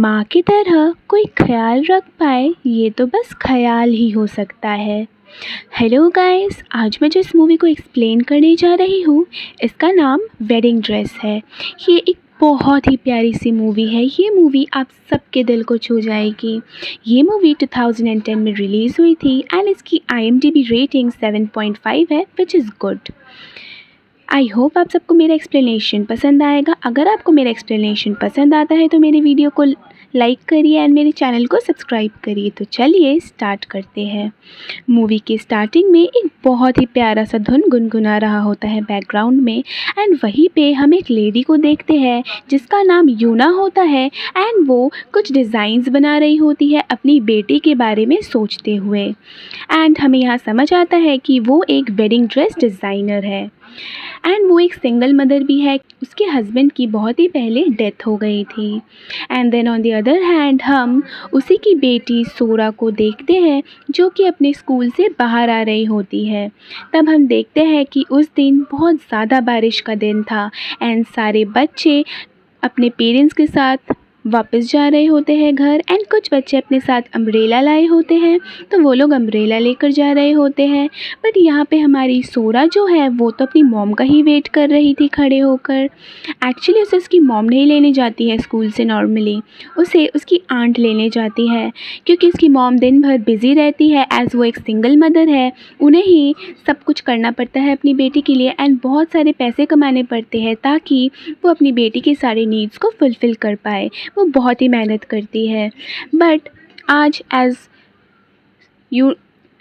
माँ की तरह कोई ख्याल रख पाए ये तो बस ख्याल ही हो सकता है। हेलो गाइस, आज मैं जिस मूवी को एक्सप्लेन करने जा रही हूँ इसका नाम वेडिंग ड्रेस है। ये एक बहुत ही प्यारी सी मूवी है। ये मूवी आप सबके दिल को छू जाएगी। ये मूवी 2010 में रिलीज़ हुई थी एंड इसकी IMDb रेटिंग 7.5 है, which is good. I hope आप सबको मेरा एक्सप्लेनेशन पसंद आएगा। अगर आपको मेरा एक्सप्लेनेशन पसंद आता है तो मेरे वीडियो को लाइक करिए एंड मेरे चैनल को सब्सक्राइब करिए। तो चलिए स्टार्ट करते हैं। मूवी के स्टार्टिंग में एक बहुत ही प्यारा सा धुन गुनगुना रहा होता है बैकग्राउंड में एंड वहीं पे हम एक लेडी को देखते हैं जिसका नाम यूना होता है एंड वो कुछ डिज़ाइंस बना रही होती है अपनी बेटी के बारे में सोचते हुए। एंड हमें यहाँ समझ आता है कि वो एक वेडिंग ड्रेस डिज़ाइनर है एंड वो एक सिंगल मदर भी है। उसके हस्बैंड की बहुत ही पहले डेथ हो गई थी। And then on the other hand हम उसी की बेटी सोरा को देखते हैं जो कि अपने स्कूल से बाहर आ रही होती है। तब हम देखते हैं कि उस दिन बहुत ज़्यादा बारिश का दिन था एंड सारे बच्चे अपने पेरेंट्स के साथ वापस जा रहे होते हैं घर एंड कुछ बच्चे अपने साथ अम्ब्रेला लाए होते हैं तो वो लोग अम्ब्रेला लेकर जा रहे होते हैं। बट यहाँ पे हमारी सोरा जो है वो तो अपनी मॉम का ही वेट कर रही थी खड़े होकर। एक्चुअली उसे उसकी मॉम नहीं लेने जाती है स्कूल से, नॉर्मली उसे उसकी आंट लेने जाती है क्योंकि उसकी मॉम दिन भर बिज़ी रहती है एज़ वो एक सिंगल मदर है। उन्हें ही सब कुछ करना पड़ता है अपनी बेटी के लिए एंड बहुत सारे पैसे कमाने पड़ते हैं ताकि वो अपनी बेटी के सारे नीड्स को फुलफ़िल कर पाए। वो बहुत ही मेहनत करती है। बट आज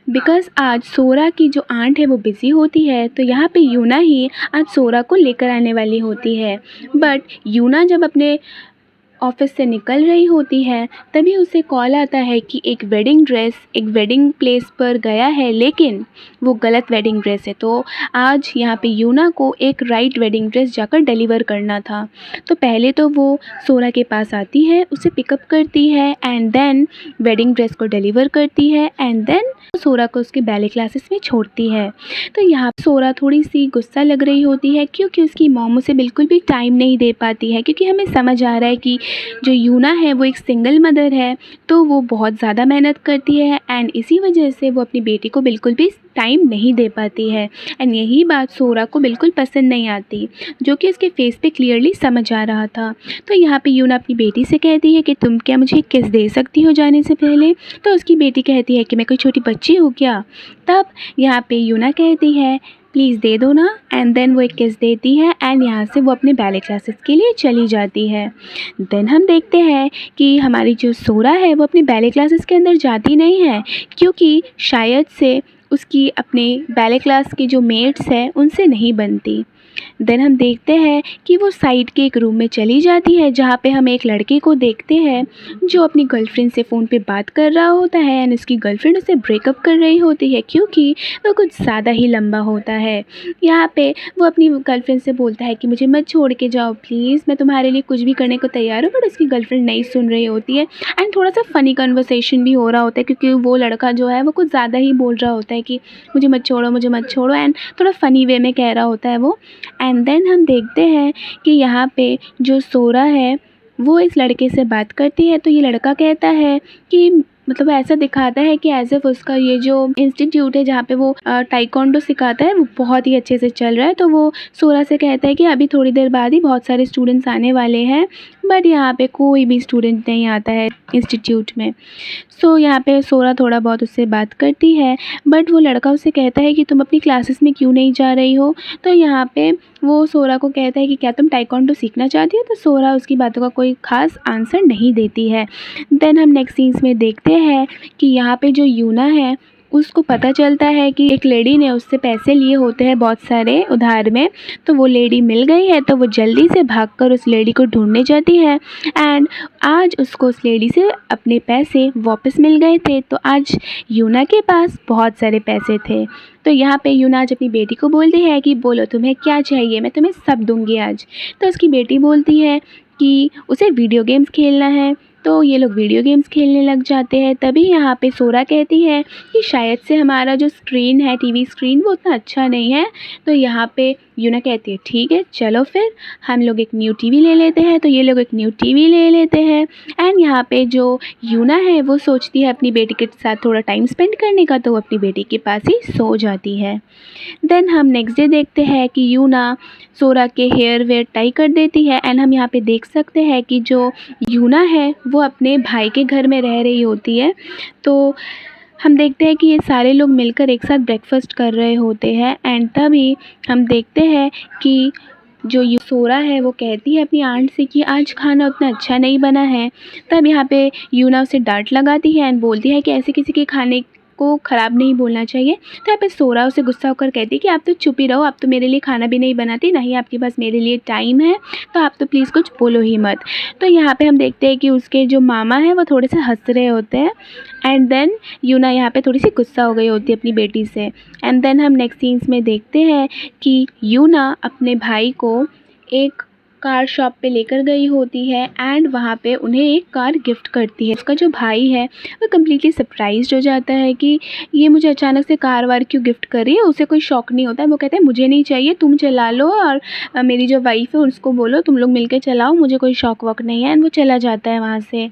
बिकॉज़ आज सोरा की जो आंट है वो बिज़ी होती है तो यहाँ पे यूना ही आज सोरा को लेकर आने वाली होती है। बट यूना जब अपने ऑफिस से निकल रही होती है तभी उसे कॉल आता है कि एक वेडिंग ड्रेस एक वेडिंग प्लेस पर गया है लेकिन वो गलत वेडिंग ड्रेस है। तो आज यहाँ पे यूना को एक राइट वेडिंग ड्रेस जाकर डिलीवर करना था। तो पहले तो वो सोरा के पास आती है, उसे पिकअप करती है एंड देन वेडिंग ड्रेस को डिलीवर करती है एंड देन सोरा को उसके बैले क्लासेस में छोड़ती है। तो यहाँ सोरा थोड़ी सी गुस्सा लग रही होती है क्योंकि उसकी मॉम उसे बिल्कुल भी टाइम नहीं दे पाती है क्योंकि हमें समझ आ रहा है कि जो यूना है वो एक सिंगल मदर है तो वो बहुत ज़्यादा मेहनत करती है एंड इसी वजह से वो अपनी बेटी को बिल्कुल भी टाइम नहीं दे पाती है एंड यही बात सोरा को बिल्कुल पसंद नहीं आती जो कि उसके फेस पे क्लियरली समझ आ रहा था। तो यहाँ पे यूना अपनी बेटी से कहती है कि तुम क्या मुझे एक किस दे सकती हो जाने से पहले। तो उसकी बेटी कहती है कि मैं कोई छोटी बच्ची हूँ क्या। तब यहाँ पे यूना कहती है प्लीज़ दे दो ना एंड देन वो एक किस देती है एंड यहाँ से वो अपने बैले क्लासेस के लिए चली जाती है। देन हम देखते हैं कि हमारी जो सोरा है वो अपने बैले क्लासेस के अंदर जाती नहीं है क्योंकि शायद से उसकी अपने बैले क्लास की जो मेट्स हैं उनसे नहीं बनती। देन हम देखते हैं कि वो साइड के एक रूम में चली जाती है जहाँ पे हम एक लड़के को देखते हैं जो अपनी गर्लफ्रेंड से फ़ोन पे बात कर रहा होता है एंड उसकी गर्लफ्रेंड उसे ब्रेकअप कर रही होती है क्योंकि वो कुछ ज़्यादा ही लंबा होता है। यहाँ पे वो अपनी गर्लफ्रेंड से बोलता है कि मुझे मत छोड़ के जाओ प्लीज़, मैं तुम्हारे लिए कुछ भी करने को तैयार हूँ। बट उसकी गर्लफ्रेंड नहीं सुन रही होती है एंड थोड़ा सा फ़नी कन्वर्सेशन भी हो रहा होता है क्योंकि वो लड़का जो है वो कुछ ज़्यादा ही बोल रहा होता है कि मुझे मत छोड़ो मुझे मत छोड़ो एंड थोड़ा फ़नी वे में कह रहा होता है वो। एंड देन हम देखते हैं कि यहाँ पे जो सोरा है वो इस लड़के से बात करती है तो ये लड़का कहता है कि मतलब ऐसा दिखाता है कि एज एफ उसका ये जो इंस्टीट्यूट है जहाँ पे वो टाइकोंडो सिखाता है वो बहुत ही अच्छे से चल रहा है। तो वो सोरा से कहता है कि अभी थोड़ी देर बाद ही बहुत सारे स्टूडेंट्स आने वाले हैं बट यहाँ पे कोई भी स्टूडेंट नहीं आता है इंस्टीट्यूट में। सो यहाँ पे सोरा थोड़ा बहुत उससे बात करती है बट वो लड़का उससे कहता है कि तुम अपनी क्लासेस में क्यों नहीं जा रही हो। तो यहाँ पे वो सोरा को कहता है कि क्या तुम टाइकोंडो सीखना चाहती हो। तो सोरा उसकी बातों का कोई ख़ास आंसर नहीं देती है। देन हम नेक्स्ट सीन्स में देखते हैं कि यहाँ पे जो यूना है उसको पता चलता है कि एक लेडी ने उससे पैसे लिए होते हैं बहुत सारे उधार में। तो वो लेडी मिल गई है तो वो जल्दी से भागकर उस लेडी को ढूंढने जाती है एंड आज उसको उस लेडी से अपने पैसे वापस मिल गए थे। तो आज यूना के पास बहुत सारे पैसे थे। तो यहाँ पे यूना आज अपनी बेटी को बोलती है कि बोलो तुम्हें क्या चाहिए, मैं तुम्हें सब दूंगी आज। तो उसकी बेटी बोलती है कि उसे वीडियो गेम्स खेलना है। तो ये लोग वीडियो गेम्स खेलने लग जाते हैं। तभी यहाँ पे सोरा कहती है कि शायद से हमारा जो स्क्रीन है टीवी स्क्रीन वो उतना अच्छा नहीं है। तो यहाँ पे यूना कहती है ठीक है चलो फिर हम लोग एक न्यू टीवी ले लेते हैं। तो ये लोग एक न्यू टीवी ले लेते हैं एंड यहाँ पे जो यूना है वो सोचती है अपनी बेटी के साथ थोड़ा टाइम स्पेंड करने का, तो वो अपनी बेटी के पास ही सो जाती है। देन हम नेक्स्ट डे देखते हैं कि यूना सोरा के हेयर वेयर टाई कर देती है एंड हम यहाँ पे देख सकते हैं कि जो यूना है वो अपने भाई के घर में रह रही होती है। तो हम देखते हैं कि ये सारे लोग मिलकर एक साथ ब्रेकफास्ट कर रहे होते हैं एंड तभी हम देखते हैं कि जो सोरा है वो कहती है अपनी आंट से कि आज खाना उतना अच्छा नहीं बना है। तब यहाँ पे यूना उसे डांट लगाती है एंड बोलती है कि ऐसे किसी के खाने को ख़राब नहीं बोलना चाहिए। तो यहाँ पे सोरा उसे गुस्सा होकर कहती है कि आप तो चुप ही रहो, आप तो मेरे लिए खाना भी नहीं बनाती, ना ही आपके पास मेरे लिए टाइम है, तो आप तो प्लीज़ कुछ बोलो ही मत। तो यहाँ पे हम देखते हैं कि उसके जो मामा हैं वो थोड़े से हंस रहे होते हैं एंड देन यूना यहाँ पे थोड़ी सी गुस्सा हो गई होती है अपनी बेटी से। एंड देन हम नेक्स्ट सीन्स में देखते हैं कि यूना अपने भाई को एक कार शॉप पे लेकर गई होती है एंड वहाँ पे उन्हें एक कार गिफ्ट करती है। उसका जो भाई है वो कम्प्लीटली सरप्राइज्ड हो जाता है कि ये मुझे अचानक से कार वार क्यों गिफ्ट कर रही है। उसे कोई शौक नहीं होता है, वो कहता है मुझे नहीं चाहिए, तुम चला लो और मेरी जो वाइफ है उसको बोलो तुम लोग मिलकर चलाओ, मुझे कोई शौक वॉक नहीं है। एंड वो चला जाता है वहाँ से।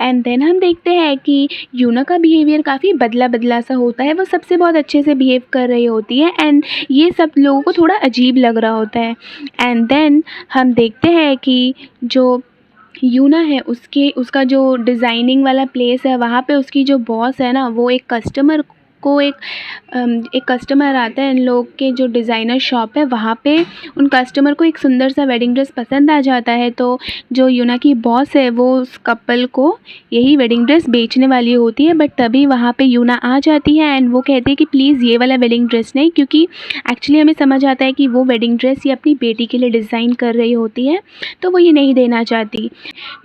एंड देन हम देखते हैं कि यूना का बिहेवियर काफ़ी बदला बदला सा होता है, वो सबसे बहुत अच्छे से बिहेव कर रही होती है एंड ये सब लोगों को थोड़ा अजीब लग रहा होता है। एंड देन हम देखते हैं कि जो यूना है उसका जो डिज़ाइनिंग वाला प्लेस है वहाँ पे उसकी जो बॉस है ना वो एक कस्टमर आता है इन लोग के जो डिज़ाइनर शॉप है वहाँ पे उन कस्टमर को एक सुंदर सा वेडिंग ड्रेस पसंद आ जाता है। तो जो यूना की बॉस है वो उस कपल को यही वेडिंग ड्रेस बेचने वाली होती है, बट तभी वहाँ पे यूना आ जाती है एंड वो कहती है कि प्लीज़ ये वाला वेडिंग ड्रेस नहीं, क्योंकि एक्चुअली हमें समझ आता है कि वो वेडिंग ड्रेस ये अपनी बेटी के लिए डिज़ाइन कर रही होती है, तो वो ये नहीं देना चाहती।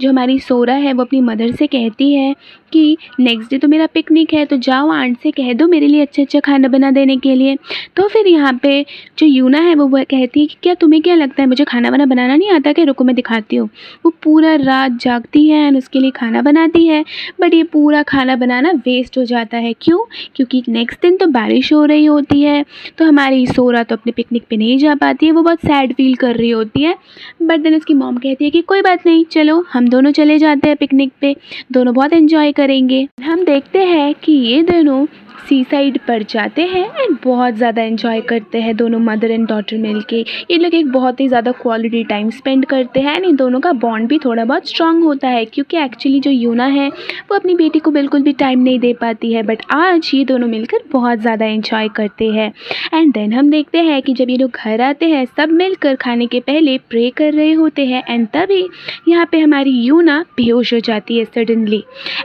जो हमारी सोरा है वो अपनी मदर से कहती है कि नेक्स्ट डे तो मेरा पिकनिक है, तो जाओ आंट से कह दो मेरे लिए अच्छा खाना बना देने के लिए। तो फिर यहाँ पे जो यूना है वो कहती है कि क्या तुम्हें क्या लगता है मुझे खाना बनाना नहीं आता क्या, रुको मैं दिखाती हूँ। वो पूरा रात जागती है एंड उसके लिए खाना बनाती है, बट ये पूरा खाना बनाना वेस्ट हो जाता है। क्यों? क्योंकि नेक्स्ट दिन तो बारिश हो रही होती है, तो हमारी सोरा तो अपने पिकनिक पे नहीं जा पाती है, वो बहुत सैड फील कर रही होती है। बट देन उसकी मॉम कहती है कि कोई बात नहीं, चलो हम दोनों चले जाते हैं पिकनिक पे, दोनों बहुत एंजॉय करेंगे। हम देखते हैं कि ये दोनों सी साइड पर जाते हैं एंड बहुत ज़्यादा एंजॉय करते हैं दोनों मदर एंड डॉटर मिलके। ये लोग एक बहुत ही ज़्यादा क्वालिटी टाइम स्पेंड करते हैं एंड इन दोनों का बॉन्ड भी थोड़ा बहुत स्ट्रांग होता है, क्योंकि एक्चुअली जो यूना है वो अपनी बेटी को बिल्कुल भी टाइम नहीं दे पाती है, बट आज ये दोनों मिलकर बहुत ज़्यादा एंजॉय करते हैं। एंड देन हम देखते हैं कि जब ये लोग घर आते हैं सब मिलकर खाने के पहले प्रे कर रहे होते हैं एंड तभी यहाँ पे हमारी यूना बेहोश हो जाती है सडनली।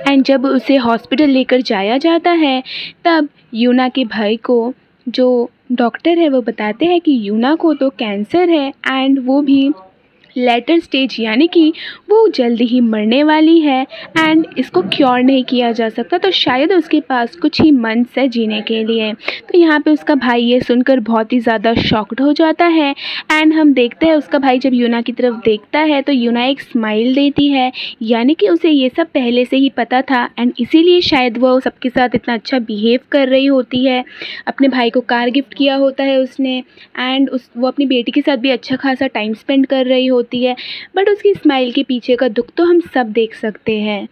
एंड जब उसे हॉस्पिटल लेकर जाया जाता है तब यूना के भाई को जो डॉक्टर है वो बताते हैं कि यूना को तो कैंसर है एंड वो भी लेटर स्टेज, यानी कि वो जल्दी ही मरने वाली है एंड इसको क्योर नहीं किया जा सकता, तो शायद उसके पास कुछ ही मंथ्स है जीने के लिए। तो यहाँ पे उसका भाई ये सुनकर बहुत ही ज़्यादा शॉक्ड हो जाता है एंड हम देखते हैं उसका भाई जब यूना की तरफ देखता है तो यूना एक स्माइल देती है, यानी कि उसे ये सब पहले से ही पता था एंड इसीलिए शायद वो सबके साथ इतना अच्छा बिहेव कर रही होती है। अपने भाई को कार गिफ्ट किया होता है उसने एंड वो अपनी बेटी के साथ भी अच्छा खासा टाइम स्पेंड कर रही होती है, बट उसकी स्माइल के पीछे का दुख तो हम सब देख सकते हैं।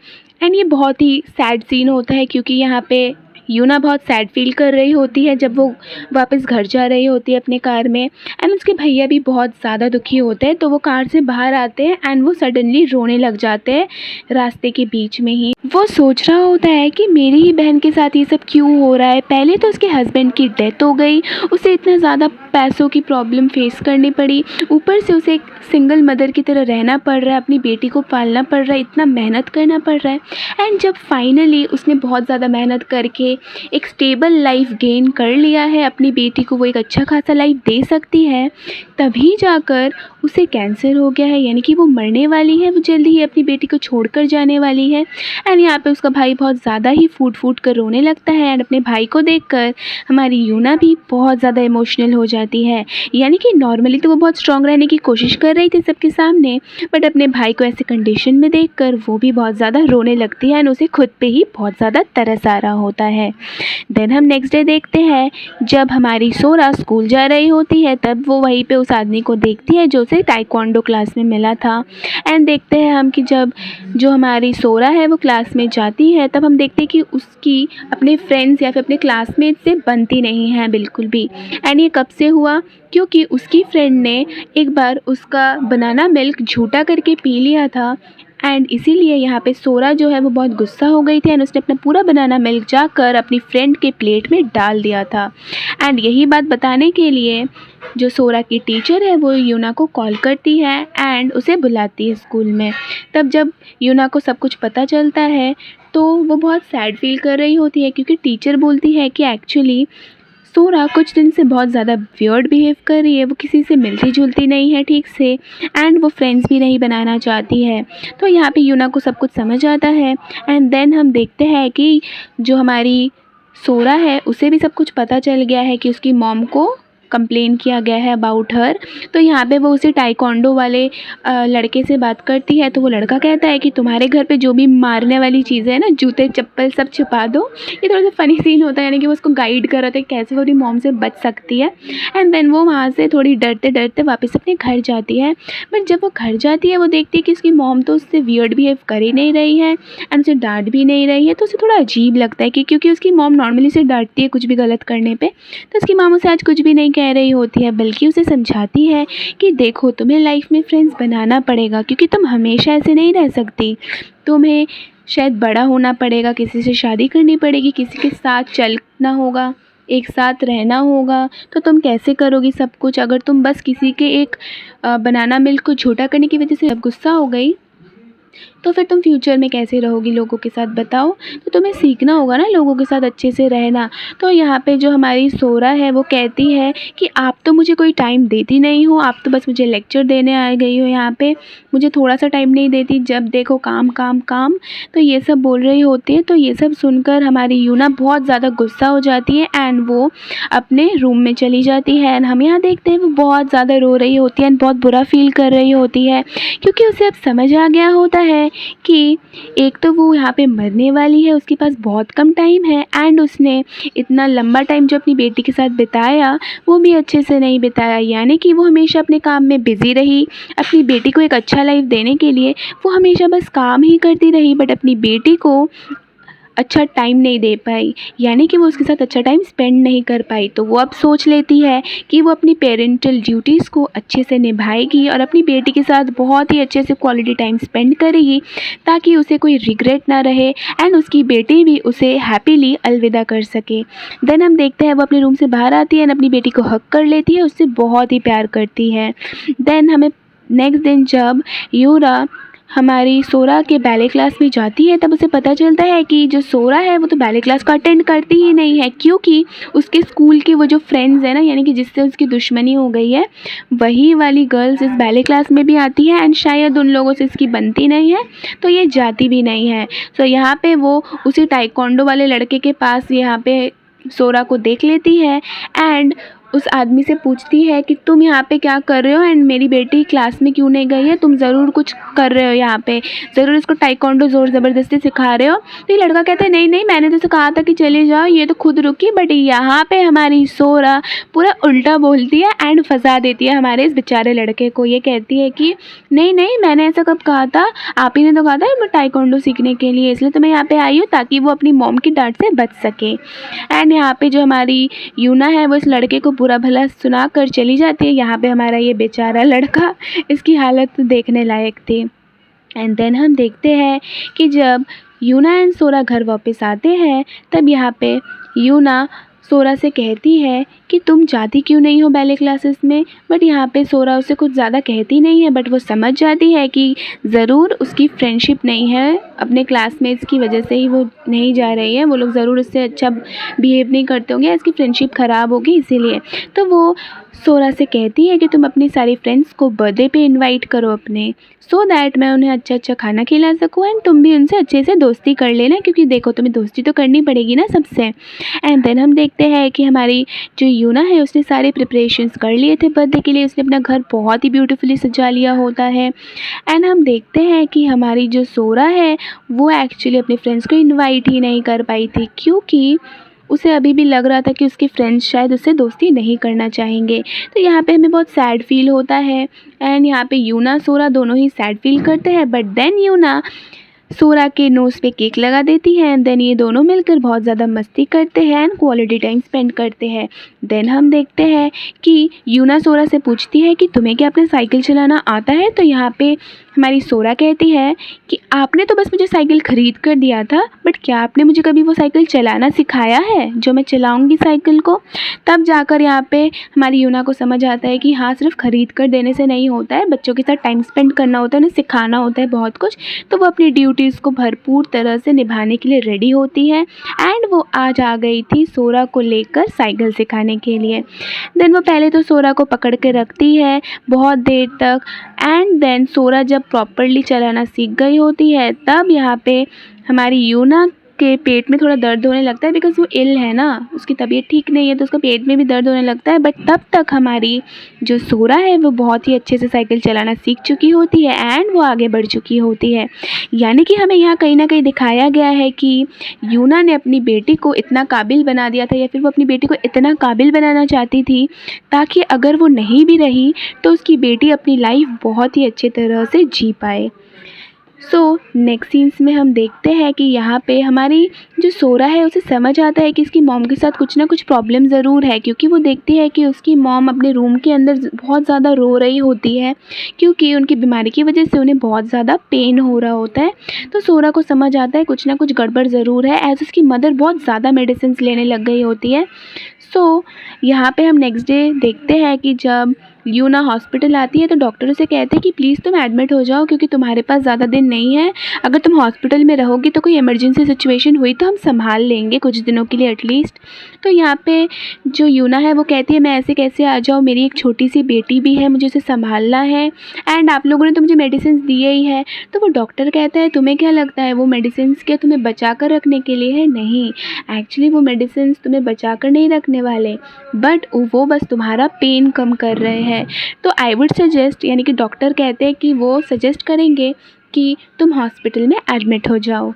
एंड ये बहुत ही सैड सीन होता है, क्योंकि यहाँ पे यूना बहुत सैड फील कर रही होती है जब वो वापस घर जा रही होती है अपने कार में एंड उसके भैया भी बहुत ज़्यादा दुखी होते हैं। तो वो कार से बाहर आते हैं एंड वो सडनली रोने लग जाते हैं रास्ते के बीच में ही। वो सोच रहा होता है कि मेरी ही बहन के साथ ये सब क्यों हो रहा है, पहले तो उसके हस्बैंड की डेथ हो गई, उसे इतना ज़्यादा पैसों की प्रॉब्लम फेस करनी पड़ी, ऊपर से उसे एक सिंगल मदर की तरह रहना पड़ रहा है, अपनी बेटी को पालना पड़ रहा है, इतना मेहनत करना पड़ रहा है। एंड जब फाइनली उसने बहुत ज़्यादा मेहनत करके एक स्टेबल लाइफ गेन कर लिया है, अपनी बेटी को वो एक अच्छा खासा लाइफ दे सकती है, तभी जाकर उसे कैंसर हो गया है, यानी कि वो मरने वाली है, वो जल्दी ही अपनी बेटी को छोड़कर जाने वाली है। एंड यहाँ पे उसका भाई बहुत ज़्यादा ही फूट कर रोने लगता है एंड अपने भाई को देखकर हमारी यूना भी बहुत ज़्यादा इमोशनल हो जाती है। यानी कि नॉर्मली तो वो बहुत स्ट्रॉन्ग रहने की कोशिश कर रही थी सबके सामने, बट अपने भाई को ऐसे कंडीशन में देखकर वो भी बहुत ज़्यादा रोने लगती है एंड उसे खुद पे ही बहुत ज़्यादा तरस आ रहा होता है। देन हम नेक्स्ट डे देखते हैं, जब हमारी सोरा स्कूल जा रही होती है तब वो वहीं पे उस आदमी को देखती है जो उसे ताइक्वांडो क्लास में मिला था। एंड देखते हैं हम कि जब जो हमारी सोरा है वो क्लास में जाती है तब हम देखते हैं कि उसकी अपने फ्रेंड्स या फिर अपने क्लासमेट से बनती नहीं है बिल्कुल भी। एंड ये कब से हुआ, क्योंकि उसकी फ्रेंड ने एक बार उसका बनाना मिल्क झूठा करके पी लिया था एंड इसीलिए यहाँ पे सोरा जो है वो बहुत गुस्सा हो गई थी एंड उसने अपना पूरा बनाना मिल्क जाकर अपनी फ्रेंड के प्लेट में डाल दिया था। एंड यही बात बताने के लिए जो सोरा की टीचर है वो यूना को कॉल करती है एंड उसे बुलाती है स्कूल में। तब जब यूना को सब कुछ पता चलता है तो वो बहुत सैड फील कर रही होती है, क्योंकि टीचर बोलती है कि एक्चुअली सोरा कुछ दिन से बहुत ज़्यादा वियर्ड बिहेव कर रही है, वो किसी से मिलती जुलती नहीं है ठीक से एंड वो फ्रेंड्स भी नहीं बनाना चाहती है। तो यहाँ पे यूना को सब कुछ समझ आता है एंड देन हम देखते हैं कि जो हमारी सोरा है उसे भी सब कुछ पता चल गया है कि उसकी मॉम को कंप्लेन किया गया है अबाउट हर। तो यहाँ पे वो उसे ताइक्वांडो वाले लड़के से बात करती है, तो वो लड़का कहता है कि तुम्हारे घर पे जो भी मारने वाली चीज़ें हैं ना, जूते चप्पल सब छुपा दो। ये थोड़ा सा फ़नी सीन होता है, यानी कि वो उसको गाइड कर रहा था कैसे वो अपनी मॉम से बच सकती है। एंड देन वो वहाँ से थोड़ी डरते डरते वापस अपने घर जाती है। बट जब वो घर जाती है वो देखती है कि उसकी मॉम तो उससे वियर्ड बिहेव कर ही नहीं रही है एंड उसे डांट भी नहीं रही है। तो उसे थोड़ा अजीब लगता है कि क्योंकि उसकी मॉम नॉर्मली उसे डांटती है कुछ भी गलत करने पर, तो उसकी मॉम उसे आज कुछ भी नहीं कह रही होती है, बल्कि उसे समझाती है कि देखो तुम्हें लाइफ में फ्रेंड्स बनाना पड़ेगा, क्योंकि तुम हमेशा ऐसे नहीं रह सकती, तुम्हें शायद बड़ा होना पड़ेगा, किसी से शादी करनी पड़ेगी, किसी के साथ चलना होगा, एक साथ रहना होगा। तो तुम कैसे करोगी सब कुछ अगर तुम बस किसी के एक बनाना मिल्क को झूठा करने की वजह से अब गुस्सा हो गई, तो फिर तुम फ्यूचर में कैसे रहोगी लोगों के साथ बताओ। तो तुम्हें सीखना होगा ना लोगों के साथ अच्छे से रहना। तो यहाँ पे जो हमारी सोरा है वो कहती है कि आप तो मुझे कोई टाइम देती नहीं हो, आप तो बस मुझे लेक्चर देने आ गई हो, यहाँ पे मुझे थोड़ा सा टाइम नहीं देती, जब देखो काम काम काम। तो ये सब बोल रही होती है। तो ये सब सुनकर हमारी यूना बहुत ज़्यादा गुस्सा हो जाती है एंड वो अपने रूम में चली जाती है। एंड हम यहाँ देखते हैं वो बहुत ज़्यादा रो रही होती है एंड बहुत बुरा फील कर रही होती है, क्योंकि उसे अब समझ आ गया होता है कि एक तो वो यहाँ पे मरने वाली है, उसके पास बहुत कम टाइम है एंड उसने इतना लंबा टाइम जो अपनी बेटी के साथ बिताया वो भी अच्छे से नहीं बिताया। यानी कि वो हमेशा अपने काम में बिज़ी रही, अपनी बेटी को एक अच्छा लाइफ देने के लिए वो हमेशा बस काम ही करती रही, बट अपनी बेटी को अच्छा टाइम नहीं दे पाई, यानी कि वो उसके साथ अच्छा टाइम स्पेंड नहीं कर पाई। तो वो अब सोच लेती है कि वो अपनी पेरेंटल ड्यूटीज़ को अच्छे से निभाएगी और अपनी बेटी के साथ बहुत ही अच्छे से क्वालिटी टाइम स्पेंड करेगी, ताकि उसे कोई रिग्रेट ना रहे एंड उसकी बेटी भी उसे हैप्पीली अलविदा कर सके। देन हम देखते हैं वो अपने रूम से बाहर आती है एंड अपनी बेटी को हक कर लेती है, उससे बहुत ही प्यार करती है। देन हमें नेक्स्ट दिन जब यूरा हमारी सोरा के बैले क्लास में जाती है तब उसे पता चलता है कि जो सोरा है वो तो बैले क्लास को अटेंड करती ही नहीं है, क्योंकि उसके स्कूल के वो जो फ्रेंड्स हैं ना, यानी कि जिससे उसकी दुश्मनी हो गई है, वही वाली गर्ल्स इस बैले क्लास में भी आती है एंड शायद उन लोगों से इसकी बनती नहीं है, तो ये जाती भी नहीं है। तो यहाँ पे वो उसी ताइक्वांडो वाले लड़के के पास यहाँ पे सोरा को देख लेती है एंड उस आदमी से पूछती है कि तुम यहाँ पे क्या कर रहे हो एंड मेरी बेटी क्लास में क्यों नहीं गई है, तुम ज़रूर कुछ कर रहे हो यहाँ पे, ज़रूर इसको ताइक्वांडो ज़ोर ज़बरदस्ती सिखा रहे हो। तो ये लड़का कहता है नहीं नहीं, मैंने तो इसे कहा था कि चले जाओ, ये तो खुद रुकी। बट यहाँ पे हमारी सोरा पूरा उल्टा बोलती है एंड फंसा देती है हमारे इस बेचारे लड़के को। ये कहती है कि नहीं नहीं, मैंने ऐसा कब कहा था, आप ही ने तो कहा था ताइक्वांडो सीखने के लिए, इसलिए तो मैं यहाँ पे आई हूँ ताकि वो अपनी मॉम की डांट से बच सके। एंड यहाँ पे जो हमारी यूना है वो इस लड़के को बुरा भला सुना कर चली जाती है। यहाँ पे हमारा ये बेचारा लड़का, इसकी हालत देखने लायक थी। एंड देन हम देखते हैं कि जब यूना एंड सोरा घर वापस आते हैं तब यहाँ पे यूना सोरा से कहती है कि तुम जाती क्यों नहीं हो बैले क्लासेस में। बट यहाँ पे सोरा उसे कुछ ज़्यादा कहती नहीं है, बट वो समझ जाती है कि ज़रूर उसकी फ्रेंडशिप नहीं है, अपने क्लासमेट्स की वजह से ही वो नहीं जा रही है, वो लोग ज़रूर उससे अच्छा बिहेव नहीं करते होंगे, इसकी फ्रेंडशिप ख़राब होगी इसीलिए। तो वो सोरा से कहती है कि तुम अपनी सारी फ्रेंड्स को बर्थडे पे इनवाइट करो अपने, सो दैट मैं उन्हें अच्छा अच्छा खाना खिला सकूँ एंड तुम भी उनसे अच्छे से दोस्ती कर लेना, क्योंकि देखो तुम्हें दोस्ती तो करनी पड़ेगी ना सबसे। एंड देन हम देखते हैं कि हमारी जो यूना है उसने सारे प्रिपरेशंस कर लिए थे बर्थडे के लिए। उसने अपना घर बहुत ही ब्यूटीफुली सजा लिया होता है। एंड हम देखते हैं कि हमारी जो सोरा है वो एक्चुअली अपने फ्रेंड्स को इनवाइट ही नहीं कर पाई थी, क्योंकि उसे अभी भी लग रहा था कि उसके फ्रेंड्स शायद उससे दोस्ती नहीं करना चाहेंगे। तो यहाँ पे हमें बहुत सैड फील होता है एंड यहाँ पे यूना सोरा दोनों ही सैड फील करते हैं। बट देन यूना सोरा के नोज़ पे केक लगा देती है एंड देन ये दोनों मिलकर बहुत ज़्यादा मस्ती करते हैं एंड क्वालिटी टाइम स्पेंड करते हैं। देन हम देखते हैं कि यूना सोरा से पूछती है कि तुम्हें क्या अपना साइकिल चलाना आता है। तो यहाँ पे हमारी सोरा कहती है कि आपने तो बस मुझे साइकिल ख़रीद कर दिया था, बट क्या आपने मुझे कभी वो साइकिल चलाना सिखाया है जो मैं चलाऊँगी साइकिल को। तब जाकर यहाँ पे हमारी यूना को समझ आता है कि हाँ, सिर्फ ख़रीद कर देने से नहीं होता है, बच्चों के साथ टाइम स्पेंड करना होता है, उन्हें सिखाना होता है बहुत कुछ। तो वो अपनी ड्यूटीज़ को भरपूर तरह से निभाने के लिए रेडी होती है एंड वो आज आ गई थी सोरा को लेकर साइकिल सिखाने के लिए। देन वो पहले तो सोरा को पकड़ के रखती है बहुत देर तक एंड देन सोरा जब प्रॉपरली चलाना सीख गई होती है तब यहाँ पे हमारी यूना के पेट में थोड़ा दर्द होने लगता है, बिकॉज़ वो इल है ना, उसकी तबीयत ठीक नहीं है तो उसका पेट में भी दर्द होने लगता है। बट तब तक हमारी जो सोरा है वो बहुत ही अच्छे से साइकिल चलाना सीख चुकी होती है एंड वो आगे बढ़ चुकी होती है। यानी कि हमें यहाँ कहीं ना कहीं दिखाया गया है कि यूना ने अपनी बेटी को इतना काबिल बना दिया था, या फिर वो अपनी बेटी को इतना काबिल बनाना चाहती थी ताकि अगर वो नहीं भी रही तो उसकी बेटी अपनी लाइफ बहुत ही अच्छे तरह से जी पाए। सो नेक्स्ट सीन्स में हम देखते हैं कि यहाँ पे हमारी जो सोरा है उसे समझ आता है कि इसकी मॉम के साथ कुछ ना कुछ प्रॉब्लम ज़रूर है, क्योंकि वो देखती है कि उसकी मॉम अपने रूम के अंदर बहुत ज़्यादा रो रही होती है, क्योंकि उनकी बीमारी की वजह से उन्हें बहुत ज़्यादा पेन हो रहा होता है। तो सोरा को समझ आता है कुछ ना कुछ गड़बड़ ज़रूर है, एज उसकी मदर बहुत ज़्यादा मेडिसिन लेने लग गई होती है। सो यहाँ पे हम नेक्स्ट डे देखते हैं कि जब यूना हॉस्पिटल आती है तो डॉक्टर उसे कहते हैं कि प्लीज़ तुम एडमिट हो जाओ, क्योंकि तुम्हारे पास ज़्यादा दिन नहीं है। अगर तुम हॉस्पिटल में रहोगी तो कोई इमरजेंसी सिचुएशन हुई तो हम संभाल लेंगे कुछ दिनों के लिए एटलीस्ट। तो यहाँ पे जो यूना है वो कहती है मैं ऐसे कैसे आ जाऊँ, मेरी एक छोटी सी बेटी भी है, मुझे उसे संभालना है एंड आप लोगों ने तो मुझे मेडिसिन दिए ही है। तो वो डॉक्टर कहता है तुम्हें क्या लगता है वो मेडिसिन क्या तुम्हें बचा कर रखने के लिए है? नहीं, एक्चुअली वो मेडिसिन तुम्हें बचा कर नहीं रखने वाले, बट वो बस तुम्हारा पेन कम कर रहे हैं। तो आई वुड सजेस्ट, यानी कि डॉक्टर कहते हैं कि वो सजेस्ट करेंगे कि तुम हॉस्पिटल में एडमिट हो जाओ।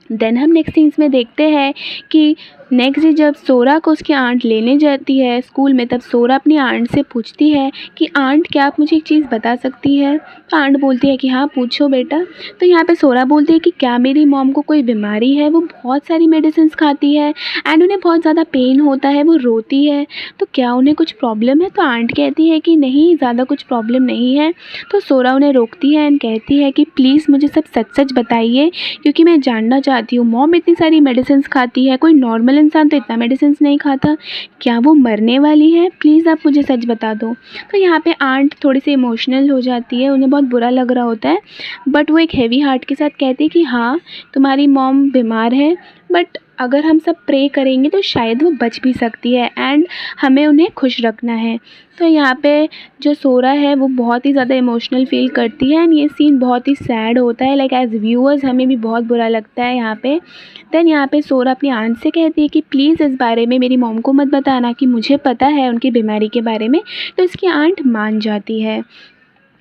देन हम नेक्स्ट सीन्स में देखते हैं कि नेक्स्ट डे जब सोरा को उसकी आंट लेने जाती है स्कूल में, तब सोरा अपनी आंट से पूछती है कि आंट क्या आप मुझे एक चीज़ बता सकती है। तो आंट बोलती है कि हाँ पूछो बेटा। तो यहाँ पे सोरा बोलती है कि क्या मेरी मॉम को कोई बीमारी है, वो बहुत सारी मेडिसिन खाती है एंड उन्हें बहुत ज़्यादा पेन होता है, वो रोती है, तो क्या उन्हें कुछ प्रॉब्लम है। तो आंट कहती है कि नहीं, ज़्यादा कुछ प्रॉब्लम नहीं है। तो सोरा उन्हें रोकती है एंड कहती है कि प्लीज़ मुझे सब सच सच बताइए, क्योंकि मैं जानना चाहती हूँ मॉम इतनी सारी मेडिसिन खाती है, कोई नॉर्मल इंसान तो इतना मेडिसिन नहीं खाता, क्या वो मरने वाली है? प्लीज़ आप मुझे सच बता दो। तो यहाँ पे आंट थोड़ी सी इमोशनल हो जाती है, उन्हें बहुत बुरा लग रहा होता है, बट वो एक हैवी हार्ट के साथ कहती है कि हाँ तुम्हारी मॉम बीमार है, बट अगर हम सब प्रे करेंगे तो शायद वो बच भी सकती है एंड हमें उन्हें खुश रखना है। तो यहाँ पे जो सोरा है वो बहुत ही ज़्यादा इमोशनल फील करती है एंड ये सीन बहुत ही सैड होता है, लाइक एज व्यूअर्स हमें भी बहुत बुरा लगता है यहाँ पे। देन यहाँ पे सोरा अपनी आंट से कहती है कि प्लीज़ इस बारे में मेरी मॉम को मत बताना कि मुझे पता है उनकी बीमारी के बारे में। तो उसकी आंट मान जाती है।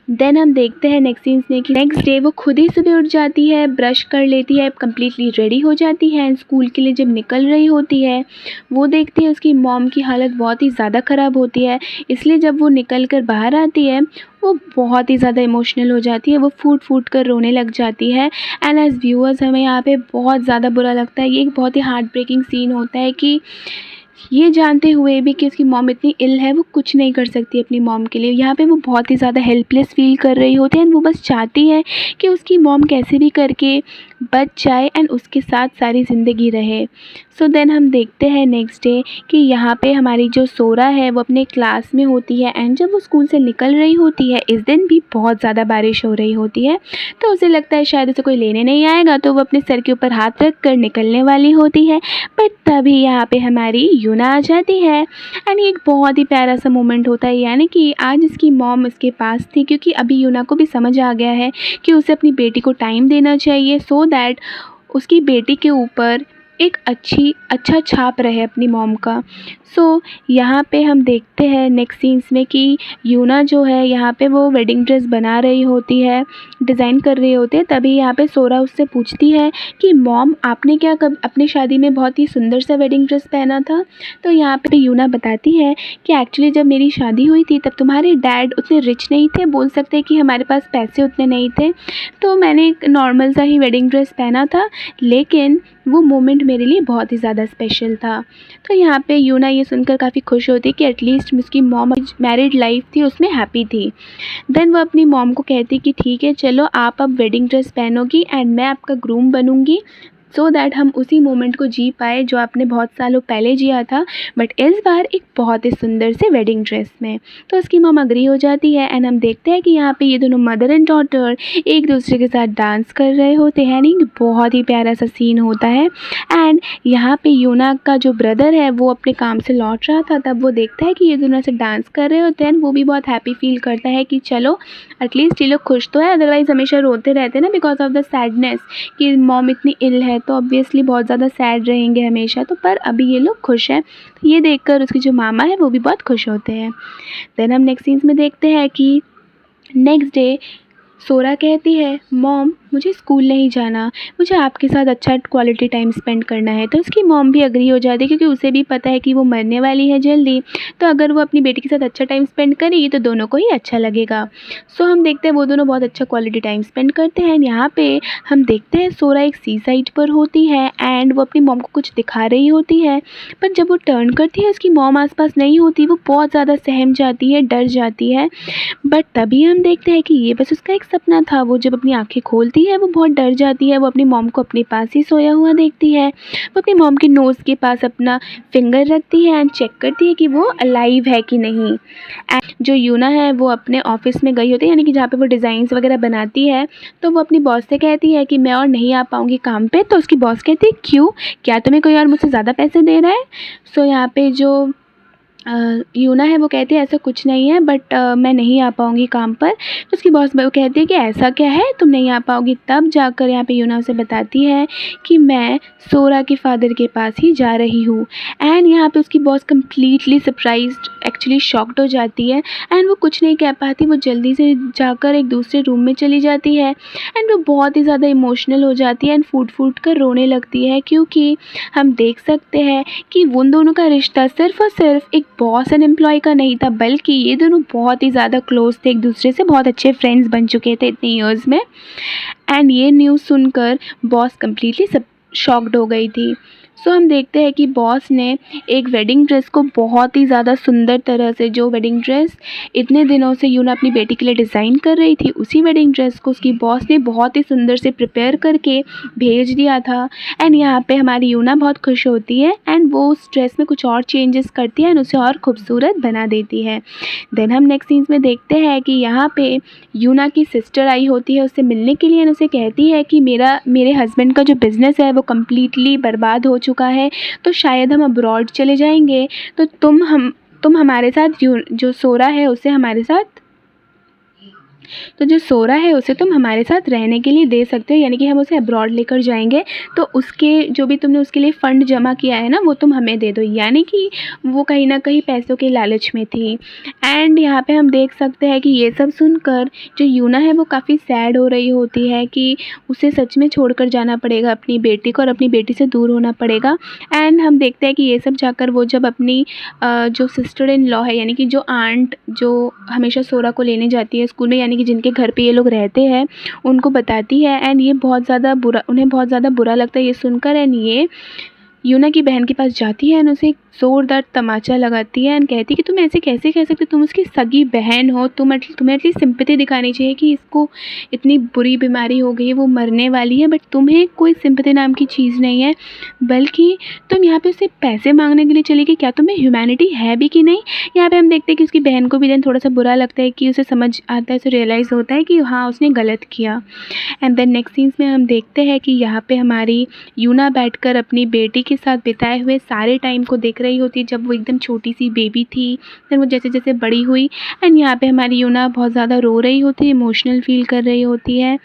देन हम देखते हैं नेक्स्ट सीन्स में कि नेक्स्ट डे वो खुद ही सुबह उठ जाती है, ब्रश कर लेती है, कम्प्लीटली रेडी हो जाती है एंड स्कूल के लिए जब निकल रही होती है वो देखती है उसकी मॉम की हालत बहुत ही ज़्यादा ख़राब होती है। इसलिए जब वो निकल कर बाहर आती है वो बहुत ही ज़्यादा इमोशनल हो जाती है, वो फूट फूट कर रोने लग जाती है एंड एज व्यूअर्स हमें यहाँ पे बहुत ज़्यादा बुरा लगता है। ये एक बहुत ही हार्ट ब्रेकिंग सीन होता है कि ये जानते हुए भी कि उसकी मॉम इतनी इल है, वो कुछ नहीं कर सकती अपनी मॉम के लिए। यहाँ पे वो बहुत ही ज़्यादा हेल्पलेस फील कर रही होती है एंड वो बस चाहती है कि उसकी मॉम कैसे भी करके बच जाए एंड उसके साथ सारी ज़िंदगी रहे। सो देन हम देखते हैं नेक्स्ट डे कि यहाँ पे हमारी जो सोरा है वो अपने क्लास में होती है एंड जब वो स्कूल से निकल रही होती है, इस दिन भी बहुत ज़्यादा बारिश हो रही होती है, तो उसे लगता है शायद उसे कोई लेने नहीं आएगा, तो वो अपने सर के ऊपर हाथ रख कर निकलने वाली होती है। बट तभी यहाँ पे हमारी यूना आ जाती है एंड ये एक बहुत ही प्यारा सा मोमेंट होता है, यानी कि आज इसकी मॉम उसके पास थी, क्योंकि अभी यूना को भी समझ आ गया है कि उसे अपनी बेटी को टाइम देना चाहिए सो दैट उसकी बेटी के ऊपर एक अच्छा छाप रहे अपनी मॉम का। सो यहाँ पे हम देखते हैं नेक्स्ट सीन्स में कि यूना जो है यहाँ पे वो वेडिंग ड्रेस बना रही होती है, डिज़ाइन कर रही होती है। तभी यहाँ पे सोरा उससे पूछती है कि मॉम, आपने क्या कब अपनी शादी में बहुत ही सुंदर सा वेडिंग ड्रेस पहना था? तो यहाँ पे यूना बताती है कि एक्चुअली जब मेरी शादी हुई थी तब तुम्हारे डैड उतने रिच नहीं थे, बोल सकते हैं कि हमारे पास पैसे उतने नहीं थे, तो मैंने एक नॉर्मल सा ही वेडिंग ड्रेस पहना था, लेकिन वो मोमेंट मेरे लिए बहुत ही ज़्यादा स्पेशल था। तो यहाँ पे यूना ये सुनकर काफ़ी खुश होती है कि एटलीस्ट उसकी मॉम मैरिड लाइफ थी उसमें हैप्पी थी। देन वो अपनी मॉम को कहती कि ठीक है चलो, आप अब वेडिंग ड्रेस पहनोगी एंड मैं आपका ग्रूम बनूंगी, सो दैट हम उसी मोमेंट को जी पाए जो आपने बहुत सालों पहले जिया था, बट इस बार एक बहुत ही सुंदर से वेडिंग ड्रेस में। तो उसकी मॉम अग्री हो जाती है एंड हम देखते हैं कि यहाँ पे ये दोनों मदर एंड डॉटर एक दूसरे के साथ डांस कर रहे होते हैं, यानी बहुत ही प्यारा सा सीन होता है। एंड यहाँ पे यूना का जो ब्रदर है वो अपने काम से लौट रहा था, तब वो देखता है कि ये दोनों से डांस कर रहे होते हैं, वो भी बहुत हैप्पी फील करता है कि चलो एटलीस्ट ये लोग खुश तो है, अदरवाइज़ हमेशा रोते रहते हैं ना बिकॉज ऑफ द सैडनेस कि मॉम इतनी इल है, तो ऑब्वियसली बहुत ज़्यादा सैड रहेंगे हमेशा, तो पर अभी ये लोग खुश हैं। तो ये देखकर उसके जो मामा है वो भी बहुत खुश होते हैं। देन हम नेक्स्ट सीन्स में देखते हैं कि नेक्स्ट डे सोरा कहती है, मॉम मुझे स्कूल नहीं जाना, मुझे आपके साथ अच्छा क्वालिटी टाइम स्पेंड करना है। तो उसकी मॉम भी अग्री हो जाती है, क्योंकि उसे भी पता है कि वो मरने वाली है जल्दी, तो अगर वो अपनी बेटी के साथ अच्छा टाइम स्पेंड करेगी तो दोनों को ही अच्छा लगेगा। सो हम देखते हैं वो दोनों बहुत अच्छा क्वालिटी टाइम स्पेंड करते हैं। यहाँ पे हम देखते हैं सोरा एक सी साइड पर होती है एंड वो अपनी मॉम को कुछ दिखा रही होती है, पर जब वो टर्न करती है उसकी मॉम आसपास नहीं होती, वो बहुत ज़्यादा सहम जाती है, डर जाती है। बट तभी हम देखते हैं कि ये बस उसका एक सपना था। वो जब अपनी आंखें खोलती है वो बहुत डर जाती है, वो अपनी मॉम को अपने पास ही सोया हुआ देखती है। वो अपनी मॉम के नोज़ के पास अपना फिंगर रखती है एंड चेक करती है कि वो अलाइव है कि नहीं। एंड जो यूना है वो अपने ऑफिस में गई होती है, यानी कि जहाँ पे वो डिज़ाइंस वगैरह बनाती है, तो वो अपनी बॉस से कहती है कि मैं और नहीं आ पाऊँगी काम पे। तो उसकी बॉस कहती है क्यों, क्या तुम्हें कोई और मुझसे ज़्यादा पैसे दे रहा है? सो यहाँ पे जो यूना है वो कहती है ऐसा कुछ नहीं है, बट मैं नहीं आ पाऊँगी काम पर। तो उसकी बॉस वो कहती है कि ऐसा क्या है, तुम नहीं आ पाओगी? तब जाकर यहाँ पे यूना उसे बताती है कि मैं सोरा के फादर के पास ही जा रही हूँ। एंड यहाँ पे उसकी boss completely surprised, actually shocked हो जाती है एंड वो कुछ नहीं कह पाती, वो जल्दी से जाकर एक दूसरे रूम में चली जाती है एंड वो बहुत ही ज़्यादा इमोशनल हो जाती है एंड फूट फूट कर रोने लगती है, क्योंकि हम देख सकते हैं कि उन दोनों का रिश्ता सिर्फ और सिर्फ एक बॉस एंड एम्प्लॉय का नहीं था, बल्कि ये दोनों बहुत ही ज़्यादा क्लोज थे, एक दूसरे से बहुत अच्छे फ्रेंड्स बन चुके थे इतने ईयर्स में। एंड ये न्यूज़ सुनकर बॉस कम्प्लीटली सब शॉक्ड हो गई थी। सो हम देखते हैं कि बॉस ने एक वेडिंग ड्रेस को बहुत ही ज़्यादा सुंदर तरह से, जो वेडिंग ड्रेस इतने दिनों से यूना अपनी बेटी के लिए डिज़ाइन कर रही थी, उसी वेडिंग ड्रेस को उसकी बॉस ने बहुत ही सुंदर से प्रिपेयर करके भेज दिया था। एंड यहाँ पे हमारी यूना बहुत खुश होती है एंड वो उस ड्रेस में कुछ और चेंजेस करती है एंड उसे और खूबसूरत बना देती है। देन हम नेक्स्ट सीन्स में देखते हैं कि यहाँ पे यूना की सिस्टर आई होती है उससे मिलने के लिए एंड उसे कहती है कि मेरे हस्बैंड का जो बिज़नेस है वो कम्प्लीटली बर्बाद हो चुका है, तो शायद हम अब्रॉड चले जाएंगे, तो तुम हमारे साथ जो सोरा है उसे हमारे साथ तुम हमारे साथ रहने के लिए दे सकते हो, यानी कि हम उसे अब्रॉड लेकर जाएंगे, तो उसके जो भी तुमने उसके लिए फ़ंड जमा किया है ना वो तुम हमें दे दो। यानी कि वो कहीं ना कहीं पैसों के लालच में थी। एंड यहाँ पे हम देख सकते हैं कि ये सब सुनकर जो यूना है वो काफ़ी सैड हो रही होती है कि उसे सच में छोड़कर जाना पड़ेगा अपनी बेटी को और अपनी बेटी से दूर होना पड़ेगा। एंड हम देखते हैं कि ये सब जाकर वो जब अपनी जो सिस्टर इन लॉ है, यानी कि जो आंट जो हमेशा सोरा को लेने जाती है स्कूल में, यानी कि जिनके घर पे ये लोग रहते हैं, उनको बताती है। एंड ये बहुत ज़्यादा बुरा, उन्हें बहुत ज़्यादा बुरा लगता है ये सुनकर। एंड ये यूना की बहन के पास जाती है एंड उसे एक ज़ोरदार तमाचा लगाती है एंड कहती है कि तुम ऐसे कैसे कह सकते हो, तुम उसकी सगी बहन हो, तुम्हें एटलीस्ट सिंपैथी दिखानी चाहिए कि इसको इतनी बुरी बीमारी हो गई है, वो मरने वाली है, बट तुम्हें कोई सिंपैथी नाम की चीज़ नहीं है, बल्कि तुम यहाँ पे उससे पैसे मांगने के लिए चली गई। क्या तुम्हें ह्यूमैनिटी है भी कि नहीं। यहाँ पे हम देखते हैं कि उसकी बहन को भी देन थोड़ा सा बुरा लगता है कि उसे समझ आता है, उसे रियलाइज़ होता है कि हाँ उसने गलत किया। एंड देन नेक्स्ट सीन्स में हम देखते हैं कि यहाँ पे हमारी यूना बैठकर अपनी बेटी के साथ बिताए हुए सारे टाइम को देख रही होती है, जब वो एकदम छोटी सी बेबी थी, फिर वो जैसे जैसे बड़ी हुई। एंड यहाँ पे हमारी यूना बहुत ज़्यादा रो रही होती है, इमोशनल फील कर रही होती है।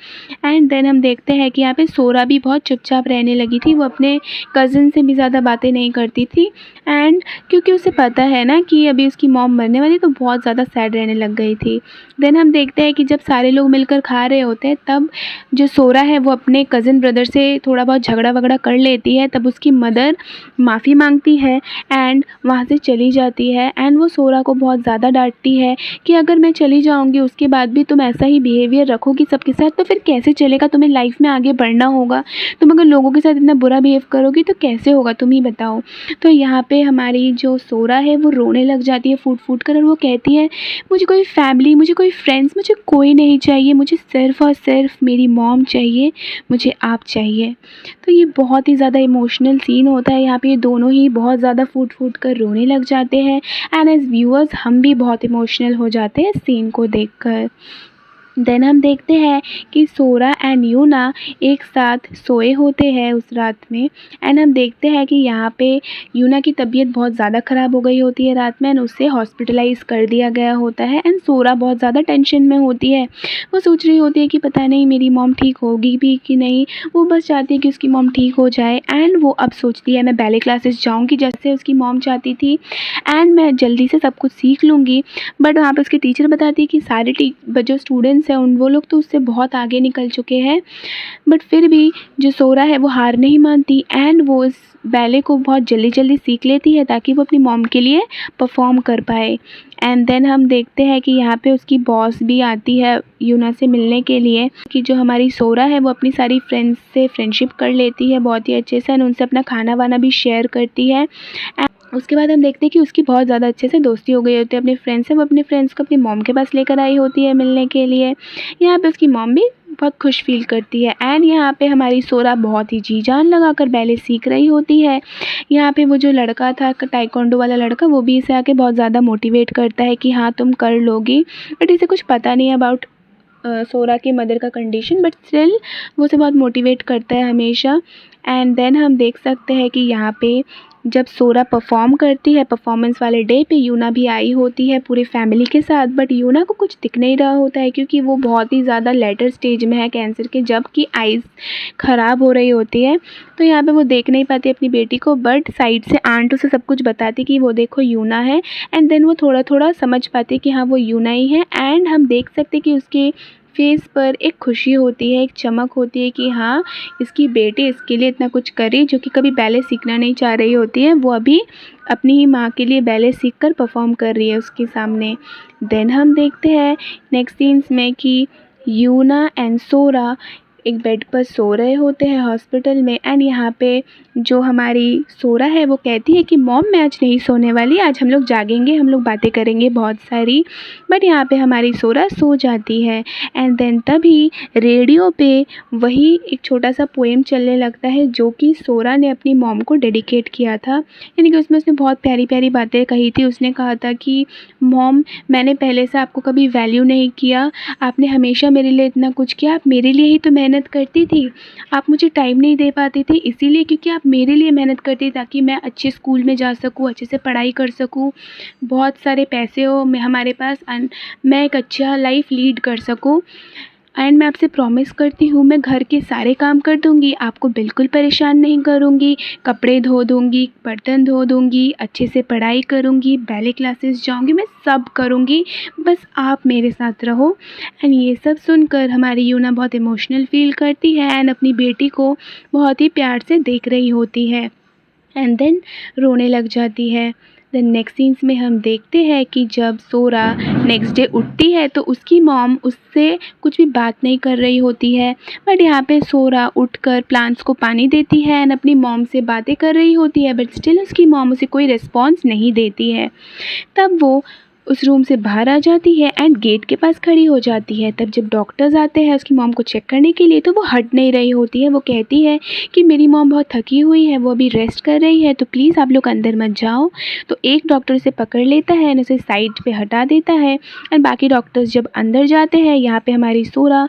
एंड देन हम देखते हैं कि यहाँ पे सोरा भी बहुत चुपचाप रहने लगी थी, वो अपने कज़न से भी ज़्यादा बातें नहीं करती थी। एंड क्योंकि उसे पता है ना कि अभी उसकी मॉम मरने वाली, तो बहुत ज़्यादा सैड रहने लग गई थी। देन हम देखते हैं कि जब सारे लोग मिलकर खा रहे होते हैं, तब जो सोरा है वो अपने कज़न ब्रदर से थोड़ा बहुत झगड़ा वगड़ा कर लेती है। तब उसकी मदर माफ़ी मांगती है एंड वहाँ से चली जाती है। एंड वो सोरा को बहुत ज़्यादा डांटती है कि अगर मैं चली जाऊँगी उसके बाद भी तुम ऐसा ही बिहेवियर रखोगी सबके साथ, तो फिर कैसे चलेगा, तुम्हें लाइफ में आगे बढ़ना होगा। तुम अगर लोगों के साथ इतना बुरा बिहेव करोगी तो कैसे होगा, तुम ही बताओ। तो यहाँ पे हमारी जो सोरा है वो रोने लग जाती है फूट फूट कर, और वो कहती है मुझे कोई फैमिली, मुझे कोई फ्रेंड्स, मुझे कोई नहीं चाहिए, मुझे सिर्फ़ और सिर्फ मेरी मॉम चाहिए, मुझे आप चाहिए। तो ये बहुत ही ज़्यादा इमोशनल सीन होता है। यहाँ पे ये दोनों ही बहुत ज़्यादा फूट फूट कर रोने लग जाते हैं एंड एज़ व्यूअर्स हम भी बहुत इमोशनल हो जाते हैं सीन को देखकर। देन हम देखते हैं कि सोरा एंड यूना एक साथ सोए होते हैं उस रात में। एंड हम देखते हैं कि यहाँ पे यूना की तबीयत बहुत ज़्यादा ख़राब हो गई होती है रात में, एंड उसे हॉस्पिटलाइज़ कर दिया गया होता है। एंड सोरा बहुत ज़्यादा टेंशन में होती है, वो सोच रही होती है कि पता नहीं मेरी मॉम ठीक होगी भी कि नहीं। वो बस चाहती है कि उसकी मॉम ठीक हो जाए। एंड वो अब सोचती है मैं बैले क्लासेस जाऊँगी जैसे उसकी मॉम चाहती थी, एंड मैं जल्दी से सब कुछ सीख लूँगी। बट वहाँ पे उसकी टीचर बताती है कि सारे जो स्टूडेंट्स हैं उन वो लोग तो उससे बहुत आगे निकल चुके हैं। बट फिर भी जो सोरा है वो हार नहीं मानती एंड वो इस बैले को बहुत जल्दी जल्दी सीख लेती है ताकि वो अपनी मॉम के लिए परफॉर्म कर पाए। एंड देन हम देखते हैं कि यहाँ पे उसकी बॉस भी आती है यूना से मिलने के लिए, कि जो हमारी सोरा है वो अपनी सारी फ्रेंड्स से फ्रेंडशिप कर लेती है बहुत ही अच्छे से, एंड उनसे अपना खाना वाना भी शेयर करती है। उसके बाद हम देखते हैं कि उसकी बहुत ज़्यादा अच्छे से दोस्ती हो गई होती है अपने फ्रेंड्स से। वो अपने फ्रेंड्स को अपनी मॉम के पास लेकर आई होती है मिलने के लिए। यहाँ पे उसकी मॉम भी बहुत खुश फील करती है। एंड यहाँ पे हमारी सोरा बहुत ही जी जान लगाकर बैले सीख रही होती है। यहाँ पे वो जो लड़का था ताइक्वांडो वाला लड़का, वो भी इसे आके बहुत ज़्यादा मोटिवेट करता है कि हाँ तुम कर लोगी। बट इसे कुछ पता नहीं अबाउट सोरा की मदर का कंडीशन, बट स्टिल वो उसे बहुत मोटिवेट करता है हमेशा। एंड देन हम देख सकते हैं कि यहाँ पे जब सोरा परफॉर्म करती है, परफॉर्मेंस वाले डे पे यूना भी आई होती है पूरी फैमिली के साथ। बट यूना को कुछ दिख नहीं रहा होता है क्योंकि वो बहुत ही ज़्यादा लेटर स्टेज में है कैंसर के, जबकि आइज़ ख़राब हो रही होती है। तो यहाँ पे वो देख नहीं पाती अपनी बेटी को, बट साइड से आंट उसे सब कुछ बताती कि वो देखो यूना है। एंड देन वो थोड़ा थोड़ा समझ पाती कि हाँ वो यूना ही है। एंड हम देख सकते कि उसके फेस पर एक खुशी होती है, एक चमक होती है कि हाँ इसकी बेटी इसके लिए इतना कुछ करे, जो कि कभी बैले सीखना नहीं चाह रही होती है, वो अभी अपनी ही माँ के लिए बैले सीखकर परफॉर्म कर रही है उसके सामने। देन हम देखते हैं नेक्स्ट सीन्स में कि यूना एंड सोरा एक बेड पर सो रहे होते हैं हॉस्पिटल में। एंड यहाँ पे जो हमारी सोरा है वो कहती है कि मॉम मैं आज नहीं सोने वाली, आज हम लोग जागेंगे, हम लोग बातें करेंगे बहुत सारी। बट यहाँ पे हमारी सोरा सो जाती है। एंड देन तभी रेडियो पे वही एक छोटा सा पोएम चलने लगता है जो कि सोरा ने अपनी मॉम को डेडिकेट किया था। यानी कि उसमें उसने बहुत प्यारी प्यारी बातें कही थी। उसने कहा था कि मॉम मैंने पहले से आपको कभी वैल्यू नहीं किया, आपने हमेशा मेरे लिए इतना कुछ किया, आप मेरे लिए ही तो मेहनत करती थी, आप मुझे टाइम नहीं दे पाती थी इसीलिए क्योंकि आप मेरे लिए मेहनत करती ताकि मैं अच्छे स्कूल में जा सकूँ, अच्छे से पढ़ाई कर सकूँ, बहुत सारे पैसे हो मैं हमारे पास, मैं एक अच्छा लाइफ लीड कर सकूँ। एंड मैं आपसे प्रॉमिस करती हूँ मैं घर के सारे काम कर दूँगी, आपको बिल्कुल परेशान नहीं करूँगी, कपड़े धो दूँगी, बर्तन धो दूँगी, अच्छे से पढ़ाई करूँगी, बैले क्लासेस जाऊँगी, मैं सब करूँगी, बस आप मेरे साथ रहो। एंड ये सब सुनकर हमारी यूना बहुत इमोशनल फील करती है एंड अपनी बेटी को बहुत ही प्यार से देख रही होती है। एंड देन रोने लग जाती है। द नेक्स्ट सीन्स में हम देखते हैं कि जब सोरा नेक्स्ट डे उठती है तो उसकी मॉम उससे कुछ भी बात नहीं कर रही होती है, बट यहाँ पे सोरा उठकर प्लांट्स को पानी देती है एंड अपनी मॉम से बातें कर रही होती है, बट स्टिल उसकी मॉम उसे कोई रिस्पॉन्स नहीं देती है। तब वो उस रूम से बाहर आ जाती है एंड गेट के पास खड़ी हो जाती है। तब जब डॉक्टर्स आते हैं उसकी मॉम को चेक करने के लिए तो वो हट नहीं रही होती है। वो कहती है कि मेरी मॉम बहुत थकी हुई है, वो अभी रेस्ट कर रही है, तो प्लीज़ आप लोग अंदर मत जाओ। तो एक डॉक्टर उसे पकड़ लेता है एंड उसे साइड पे हटा देता है एंड बाकी डॉक्टर्स जब अंदर जाते हैं, यहाँ पे हमारी सोरा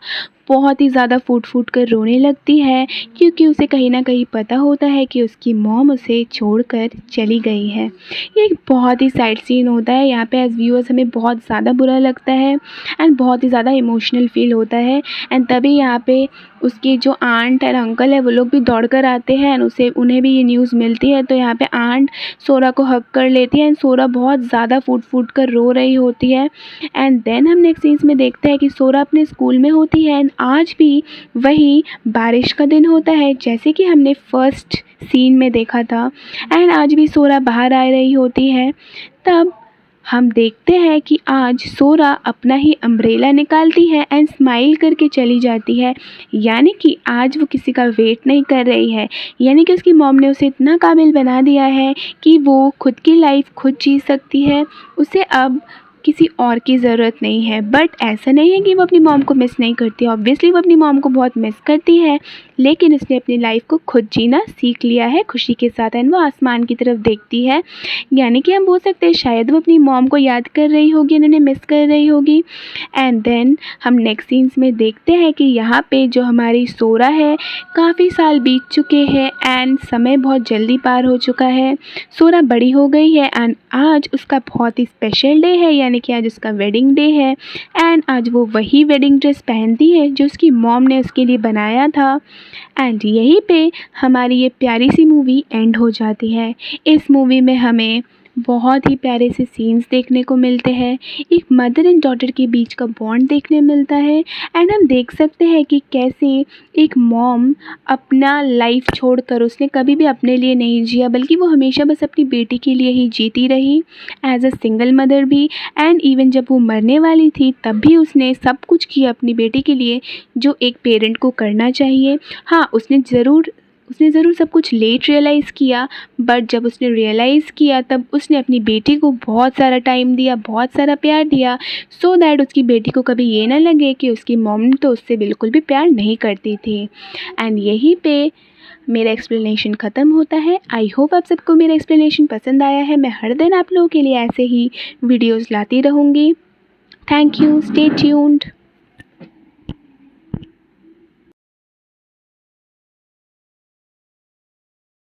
बहुत ही ज़्यादा फूट कर रोने लगती है, क्योंकि उसे कहीं ना कहीं पता होता है कि उसकी मॉम उसे छोड़कर चली गई है। ये एक बहुत ही सैड सीन होता है। यहाँ पे एज व्यूअर्स हमें बहुत ज़्यादा बुरा लगता है एंड बहुत ही ज़्यादा इमोशनल फील होता है। एंड तभी यहाँ पे उसकी जो आंट एंड अंकल है वो लोग भी दौड़ कर आते हैं एंड उन्हें भी ये न्यूज़ मिलती है। तो यहाँ पे आंट सोरा को हग कर लेती है एंड सोरा बहुत ज़्यादा फूट कर रो रही होती है। एंड देन हम नेक्स्ट सीन्स में देखते हैं कि सोरा अपने स्कूल में होती है एंड आज भी वही बारिश का दिन होता है, जैसे कि हमने फर्स्ट सीन में देखा था। एंड आज भी सोरा बाहर आ रही होती है। तब हम देखते हैं कि आज सोरा अपना ही अम्ब्रेला निकालती है एंड स्माइल करके चली जाती है, यानी कि आज वो किसी का वेट नहीं कर रही है। यानी कि उसकी मॉम ने उसे इतना काबिल बना दिया है कि वो खुद की लाइफ खुद जी सकती है, उसे अब किसी और की ज़रूरत नहीं है। बट ऐसा नहीं है कि वो अपनी मॉम को मिस नहीं करती, ऑब्वियसली वो अपनी मॉम को बहुत मिस करती है, लेकिन उसने अपनी लाइफ को खुद जीना सीख लिया है खुशी के साथ एंड वो आसमान की तरफ देखती है। यानी कि हम बोल सकते हैं शायद वो अपनी मॉम को याद कर रही होगी, उन्हें मिस कर रही होगी। एंड देन हम नेक्स्ट सीन्स में देखते हैं कि यहाँ पे जो हमारी सोरा है, काफ़ी साल बीत चुके हैं एंड समय बहुत जल्दी पार हो चुका है। सोरा बड़ी हो गई है एंड आज उसका बहुत ही स्पेशल डे है, यानी कि आज उसका वेडिंग डे है एंड आज वो वही वेडिंग ड्रेस पहनती है जो उसकी मॉम ने उसके लिए बनाया था। एंड यहीं पे हमारी ये प्यारी सी मूवी एंड हो जाती है। इस मूवी में हमें बहुत ही प्यारे से सीन्स देखने को मिलते हैं, एक मदर एंड डॉटर के बीच का बॉन्ड देखने मिलता है एंड हम देख सकते हैं कि कैसे एक मॉम अपना लाइफ छोड़कर उसने कभी भी अपने लिए नहीं जिया, बल्कि वो हमेशा बस अपनी बेटी के लिए ही जीती रही एज अ सिंगल मदर भी। एंड इवन जब वो मरने वाली थी तब भी उसने सब कुछ किया अपनी बेटी के लिए, जो एक पेरेंट को करना चाहिए। हाँ, उसने ज़रूर सब कुछ लेट रियलाइज़ किया, बट जब उसने रियलाइज़ किया तब उसने अपनी बेटी को बहुत सारा टाइम दिया, बहुत सारा प्यार दिया, सो दैट उसकी बेटी को कभी ये ना लगे कि उसकी मॉम तो उससे बिल्कुल भी प्यार नहीं करती थी। एंड यहीं पे मेरा एक्सप्लेनेशन ख़त्म होता है। आई होप आप सबको मेरा एक्सप्लेनेशन पसंद आया है। मैं हर दिन आप लोगों के लिए ऐसे ही वीडियोज़ लाती रहूँगी। Thank you, stay tuned.